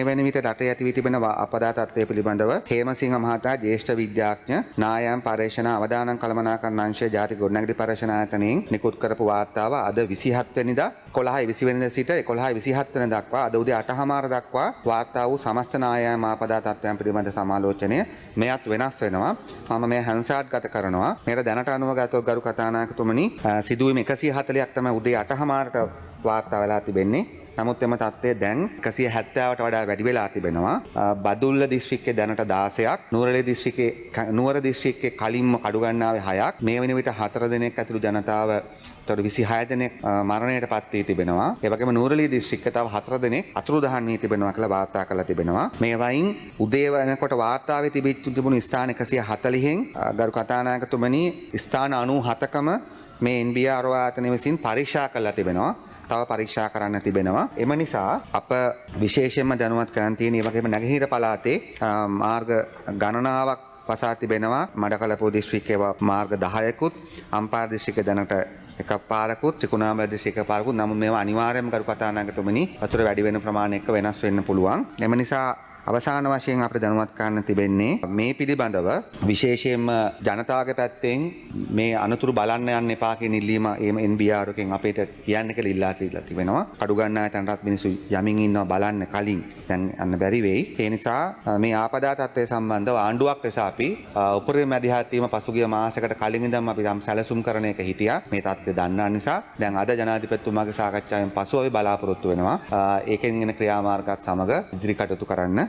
වැනි විට රටේ ඇති වී තිබෙන අපදා තත්ත්වය පිළිබඳව හේමසිංහ මහතා ජ්‍යෙෂ්ඨ විද්‍යාඥ නායම් පර්යේෂණ අවදානම් කළමනාකරණ අංශයේ ජාතික ගොඩනැගිලි පර්යේෂණ ආයතනයෙන් නිකුත් කරපු වාර්තාව අද 27 වෙනිදා 11:20 වෙනිදා සිට 11:27 වෙනිදා දක්වා අද උදේ 8:00 දක්වා වාර්තා වූ සමස්ත නායම් ආපදා තත්ත්වයන් පිළිබඳ සමාලෝචනය මෙයත් වෙනස් වෙනවා. මම මේ හංසාත් ගත කරනවා. මේකට දැනට අනුවගතව ගරු කතානායකතුමනි සිදුවීම් 140ක් තමයි උදේ 8:00ට වාර්තා වෙලා තිබෙන්නේ. නමුත් එම තත්ත්වය දැන් 170ට වඩා වැඩි වෙලා තිබෙනවා. බදුල්ල දිස්ත්‍රික්කයේ දැනට 16ක්, නුවර දිස්ත්‍රික්කයේ කලින්ම කඩුගන්නාවේ 6ක්, මේ වෙන විට 4 දෙනෙක් ඇතුළු ජනතාව 26 දෙනෙක් මරණයට පත් වී තිබෙනවා. ඒ වගේම නුවරඑළිය දිස්ත්‍රික්කයේ තව 4 දෙනෙක් අතුරුදහන් වී තිබෙනවා කියලා වාර්තා කරලා තිබෙනවා. මේ වයින් උදේ වෙනකොට වාර්තාවේ තිබුණු ස්ථාන 140න් ගරු කතානායකතුමනි ස්ථාන 97කම මේ NBR ආයතනය විසින් පරීක්ෂා කරලා තිබෙනවා. තව පරීක්ෂා කරන්න තිබෙනවා. එම නිසා අප විශේෂයෙන්ම දැනුවත් කරන් තියෙන ඒ වගේම නැගෙනහිර පළාතේ මාර්ග ගණනාවක් වසා තිබෙනවා. මඩකලපුව දිස්ත්‍රික්කයේ මාර්ග 10කුත්, අම්පාර දිස්ත්‍රික්කයේ දැනට එකක් පාරකුත්, ත්‍රිකුණාමල දිස්ත්‍රික්කයේ පාරකුත්. නමුත් මේවා අනිවාර්යයෙන්ම කරු කතානායකතුමනි වතුර වැඩි වෙන ප්‍රමාණය එක්ක වෙනස් වෙන්න පුළුවන්. එම නිසා අවසාන වශයෙන් අපිට දැනුවත් කරන්න තිබෙන්නේ මේ පිළිබඳව විශේෂයෙන්ම ජනතාවගේ පැත්තෙන් මේ අනතුරු බලන්න යන්න එපා කියන ඉල්ලීම NBR එකෙන් අපිට කියන්න කියලා ඉල්ලා සිටිලා තිබෙනවා. කඩු ගන්න ආයතනටත් මිනිස්සු යමින් ඉන්නවා බලන්න කලින් දැන් යන්න බැරි වෙයි. ඒ නිසා මේ ආපදා තත්ත්වය සම්බන්ධව ආණ්ඩුවක් ලෙස අපි උපරිම මැදිහත්වීම පසුගිය මාසයකට කලින් ඉඳන් අපි යම් සැලසුම් කරන එක හිටියා. මේ තත්ත්වය දන්නා නිසා දැන් අද ජනාධිපතිතුමාගේ සාකච්ඡාවෙන් පසු අපි බලාපොරොත්තු වෙනවා ඒකෙන් එන ක්‍රියාමාර්ගات සමග ඉදිරි කටයුතු කරන්න.